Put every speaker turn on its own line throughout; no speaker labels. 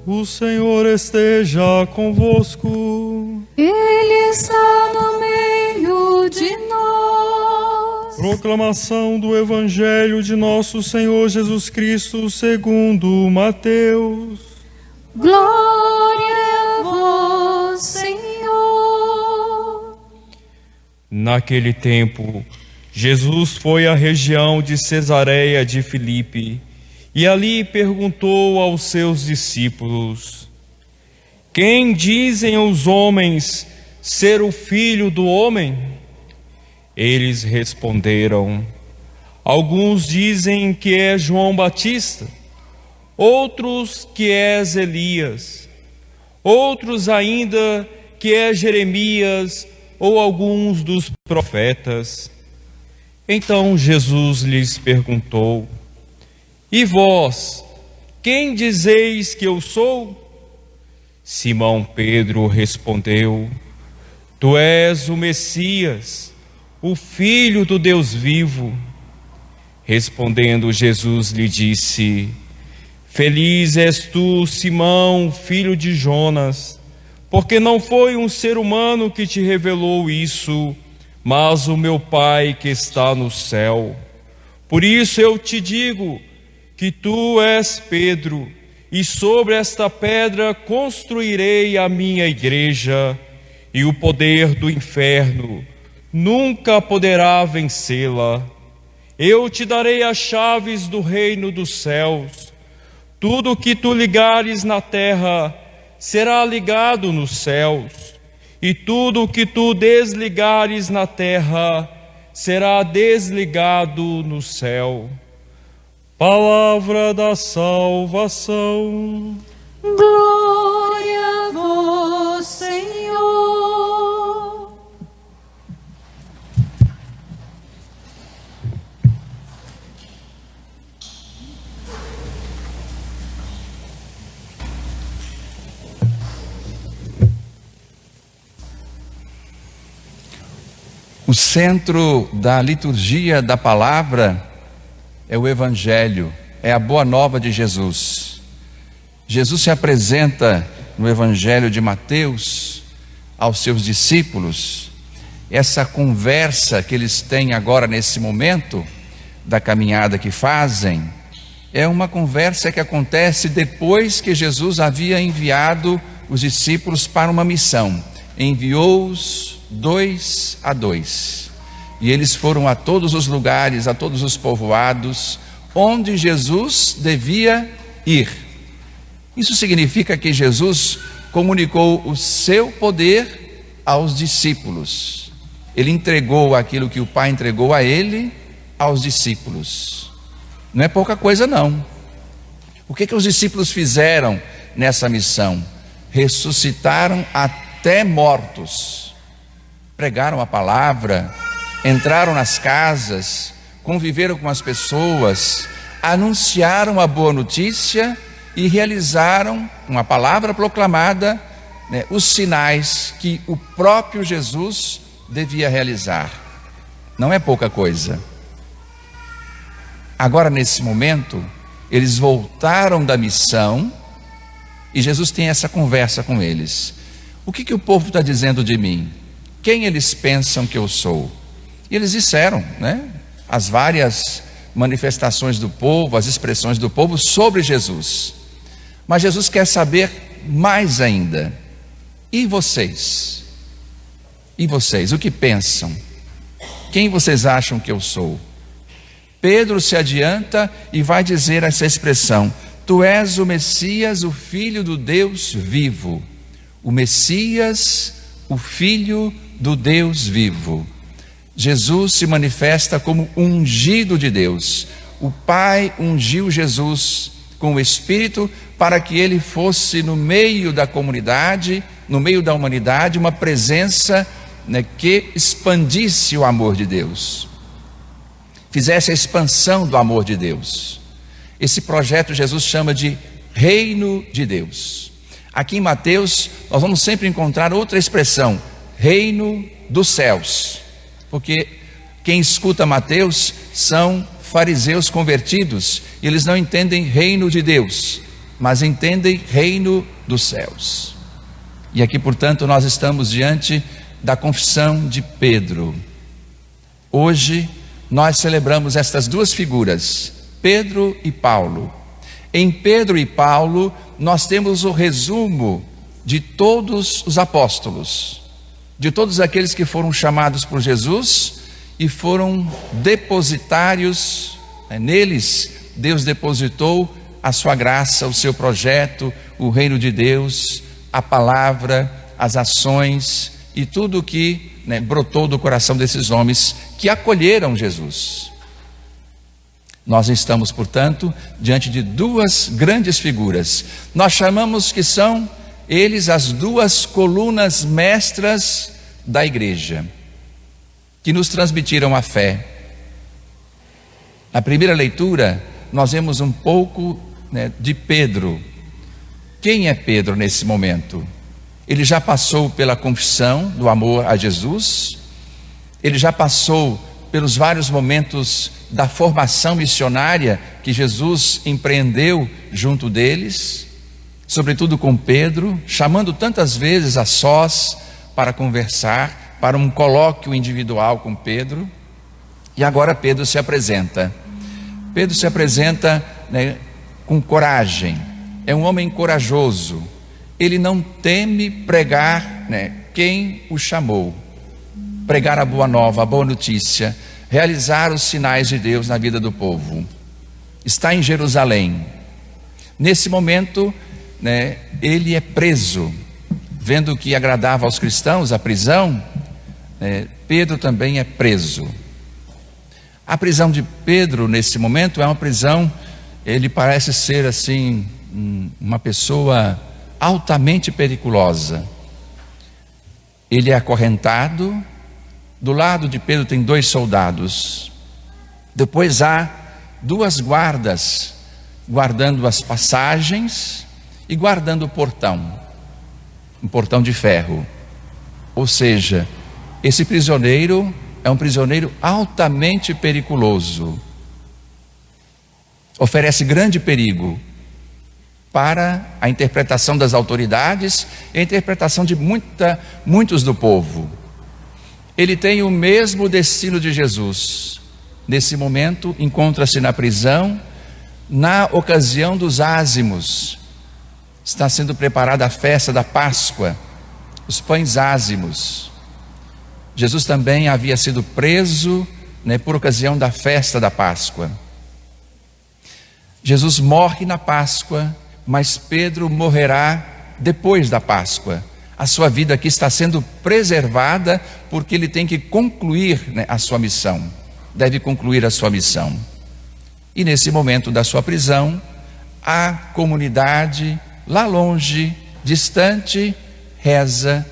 O Senhor esteja convosco.
Ele está no meio de nós.
Proclamação do Evangelho de nosso Senhor Jesus Cristo segundo Mateus.
Glória a vós, Senhor.
Naquele tempo, Jesus foi à região de Cesareia de Filipe e ali perguntou aos seus discípulos: quem dizem os homens ser o Filho do Homem? Eles responderam: alguns dizem que é João Batista, outros que é Elias, outros ainda que é Jeremias ou alguns dos profetas. Então Jesus lhes perguntou: e vós, quem dizeis que eu sou? Simão Pedro respondeu: tu és o Messias, o Filho do Deus vivo. Respondendo Jesus lhe disse: feliz és tu, Simão, filho de Jonas, porque não foi um ser humano que te revelou isso, mas o meu Pai que está no céu. Por isso eu te digo que tu és Pedro, e sobre esta pedra construirei a minha igreja, e o poder do inferno nunca poderá vencê-la. Eu te darei as chaves do reino dos céus. Tudo o que tu ligares na terra será ligado nos céus, e tudo o que tu desligares na terra será desligado no céu. Palavra da salvação.
Glória a vós, Senhor.
O centro da liturgia da palavra é o Evangelho, é a boa nova de Jesus. Jesus se apresenta no Evangelho de Mateus aos seus discípulos. Essa conversa que eles têm agora nesse momento da caminhada que fazem é uma conversa que acontece depois que Jesus havia enviado os discípulos para uma missão. Enviou-os 2 a 2. E eles foram a todos os lugares, a todos os povoados, onde Jesus devia ir. Isso significa que Jesus comunicou o seu poder aos discípulos. Ele entregou aquilo que o Pai entregou a ele, aos discípulos. Não é pouca coisa não. O que os discípulos fizeram nessa missão? Ressuscitaram até mortos. Pregaram a palavra, entraram nas casas, conviveram com as pessoas, anunciaram a boa notícia e realizaram, com a palavra proclamada, os sinais que o próprio Jesus devia realizar. Não é pouca coisa. Agora, nesse momento, eles voltaram da missão e Jesus tem essa conversa com eles. O que o povo está dizendo de mim? Quem eles pensam que eu sou? E eles disseram, as várias manifestações do povo, as expressões do povo sobre Jesus. Mas Jesus quer saber mais ainda. E vocês? E vocês, o que pensam? Quem vocês acham que eu sou? Pedro se adianta e vai dizer essa expressão: tu és o Messias, o Filho do Deus vivo. O Messias, o Filho do Deus vivo. Jesus se manifesta como ungido de Deus. O Pai ungiu Jesus com o Espírito para que ele fosse no meio da comunidade, no meio da humanidade, uma presença que expandisse o amor de Deus, fizesse a expansão do amor de Deus. Esse projeto Jesus chama de Reino de Deus. Aqui em Mateus nós vamos sempre encontrar outra expressão, Reino dos Céus, porque quem escuta Mateus são fariseus convertidos e eles não entendem reino de Deus. mas entendem reino dos céus. E aqui, portanto, nós estamos diante da confissão de Pedro. Hoje nós celebramos estas duas figuras, Pedro e Paulo. Em Pedro e Paulo nós temos o resumo de todos os apóstolos, de todos aqueles que foram chamados por Jesus e foram depositários, neles Deus depositou a sua graça, o seu projeto, o reino de Deus, a palavra, as ações e tudo o que brotou do coração desses homens que acolheram Jesus. Nós estamos, portanto, diante de duas grandes figuras. Nós chamamos que são eles as duas colunas mestras da igreja, que nos transmitiram a fé. Na primeira leitura, nós vemos um pouco de Pedro. Quem é Pedro nesse momento? Ele já passou pela confissão do amor a Jesus, ele já passou pelos vários momentos da formação missionária que Jesus empreendeu junto deles, sobretudo com Pedro, chamando tantas vezes a sós para conversar, para um colóquio individual com Pedro. E agora Pedro se apresenta. Pedro se apresenta com coragem, é um homem corajoso. Ele não teme pregar quem o chamou, pregar a boa nova, a boa notícia, realizar os sinais de Deus na vida do povo. Está em Jerusalém. Nesse momento, ele é preso. Vendo que agradava aos cristãos a prisão, Pedro também é preso. A prisão de Pedro nesse momento é uma prisão, ele parece ser assim, uma pessoa altamente periculosa. Ele é acorrentado, do lado de Pedro tem 2 soldados, depois há 2 guardas guardando as passagens e guardando o portão, um portão de ferro. Ou seja, esse prisioneiro é um prisioneiro altamente periculoso, oferece grande perigo para a interpretação das autoridades e a interpretação de muitos do povo. Ele tem o mesmo destino de Jesus. Nesse momento, encontra-se na prisão, na ocasião dos ázimos. Está sendo preparada a festa da Páscoa, os pães ázimos. Jesus também havia sido preso por ocasião da festa da Páscoa. Jesus morre na Páscoa, mas Pedro morrerá depois da Páscoa. A sua vida aqui está sendo preservada porque ele tem que concluir a sua missão. Deve concluir a sua missão. E nesse momento da sua prisão, a comunidade lá longe, distante, reza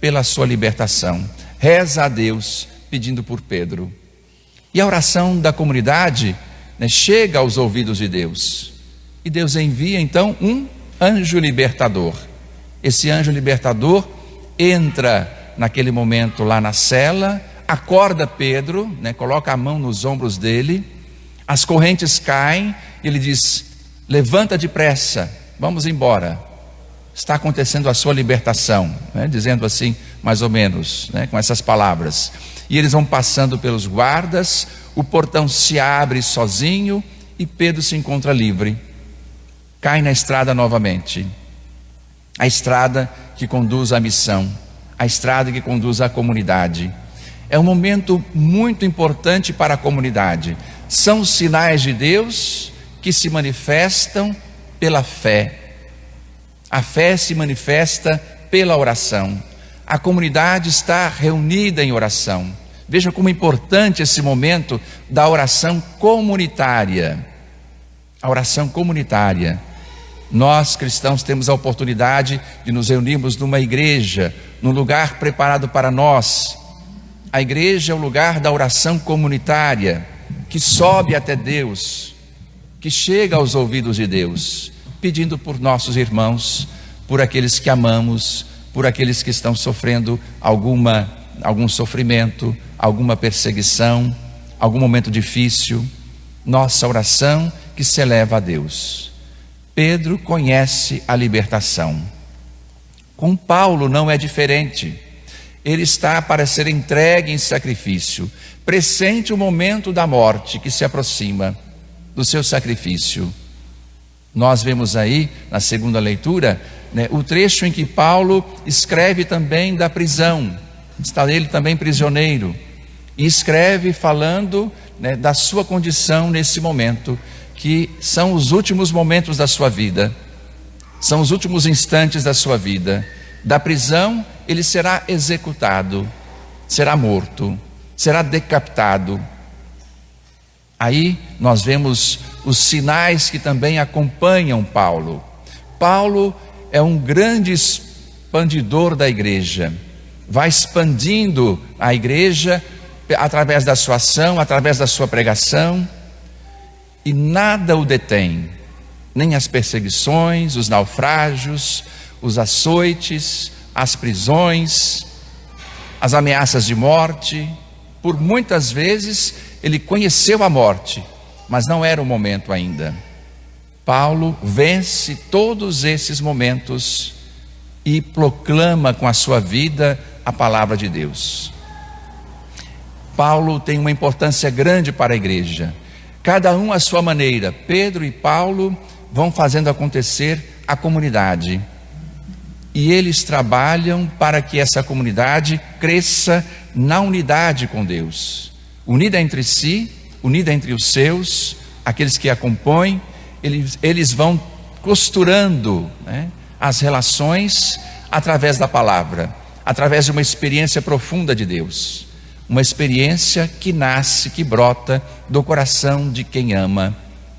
pela sua libertação. Reza a Deus pedindo por Pedro. E a oração da comunidade chega aos ouvidos de Deus. E Deus envia então um anjo libertador. Esse anjo libertador entra naquele momento lá na cela, acorda Pedro, coloca a mão nos ombros dele, as correntes caem, e ele diz: levanta depressa, vamos embora, está acontecendo a sua libertação, dizendo assim, mais ou menos, com essas palavras. E eles vão passando pelos guardas, o portão se abre sozinho e Pedro se encontra livre. Cai na estrada novamente, a estrada que conduz à missão, a estrada que conduz à comunidade. É um momento muito importante para a comunidade. São os sinais de Deus que se manifestam pela fé. A fé se manifesta pela oração. A comunidade está reunida em oração. Veja como é importante esse momento da oração comunitária. A oração comunitária. Nós cristãos temos a oportunidade de nos reunirmos numa igreja, num lugar preparado para nós. A igreja é o lugar da oração comunitária, que sobe até Deus, que chega aos ouvidos de Deus, pedindo por nossos irmãos, por aqueles que amamos, por aqueles que estão sofrendo algum sofrimento, alguma perseguição, algum momento difícil. Nossa oração que se eleva a Deus. Pedro conhece a libertação. Com Paulo não é diferente. Ele está para ser entregue em sacrifício. Pressente o momento da morte que se aproxima do seu sacrifício. Nós vemos aí, na segunda leitura, o trecho em que Paulo escreve também da prisão. Está ele também prisioneiro. E escreve falando da sua condição nesse momento, que são os últimos momentos da sua vida. São os últimos instantes da sua vida. Da prisão, ele será executado, será morto, será decapitado. Aí nós vemos os sinais que também acompanham Paulo. Paulo é um grande expandidor da igreja. Vai expandindo a igreja através da sua ação, através da sua pregação. E nada o detém, nem as perseguições, os naufrágios, os açoites, as prisões, as ameaças de morte. Por muitas vezes ele conheceu a morte, mas não era o momento ainda. Paulo vence todos esses momentos e proclama com a sua vida a palavra de Deus. Paulo tem uma importância grande para a igreja. Cada um à sua maneira. Pedro e Paulo vão fazendo acontecer a comunidade. E eles trabalham para que essa comunidade cresça na unidade com Deus. Unida entre si, unida entre os seus, aqueles que a compõem, eles vão costurando as relações através da palavra, através de uma experiência profunda de Deus. Uma experiência que nasce, que brota do coração de quem ama,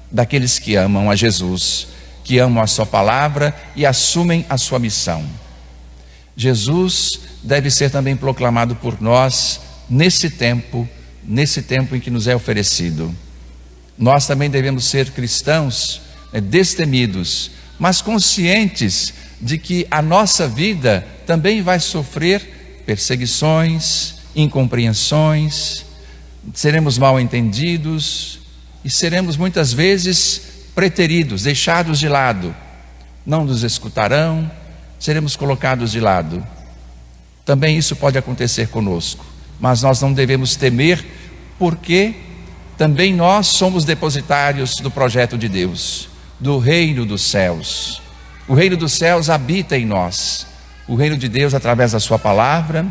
daqueles que amam a Jesus, que amam a sua palavra e assumem a sua missão. Jesus deve ser também proclamado por nós nesse tempo em que nos é oferecido. Nós também devemos ser cristãos destemidos, mas conscientes de que a nossa vida também vai sofrer perseguições, incompreensões, seremos mal entendidos e seremos muitas vezes preteridos, deixados de lado. Não nos escutarão, seremos colocados de lado. Também isso pode acontecer conosco, mas nós não devemos temer, porque também nós somos depositários do projeto de Deus, do reino dos céus. O reino dos céus habita em nós, o reino de Deus através da sua palavra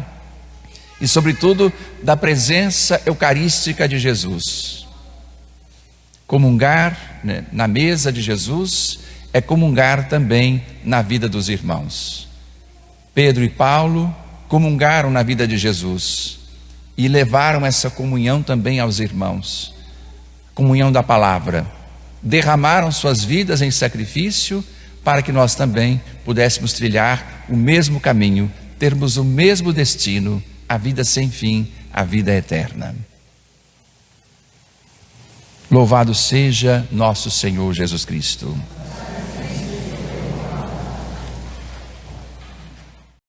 e sobretudo da presença eucarística de Jesus. Comungar na mesa de Jesus é comungar também na vida dos irmãos. Pedro e Paulo comungaram na vida de Jesus e levaram essa comunhão também aos irmãos. Comunhão da palavra. Derramaram suas vidas em sacrifício para que nós também pudéssemos trilhar o mesmo caminho, termos o mesmo destino, a vida sem fim, a vida eterna. Louvado seja nosso Senhor Jesus Cristo.